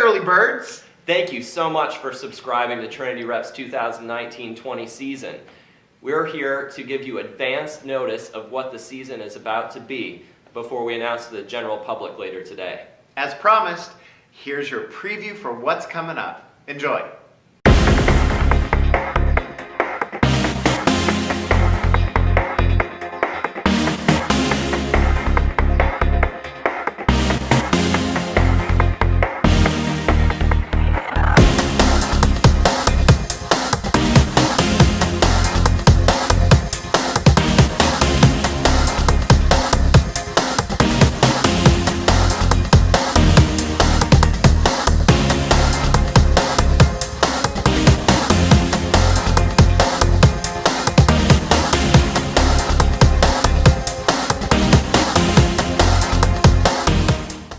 early birds. Thank you so much for subscribing to Trinity Rep's 2019-20 season. We're here to give you advance notice of what the season is about to be before we announce to the general public later today. As promised, here's your preview for what's coming up. Enjoy.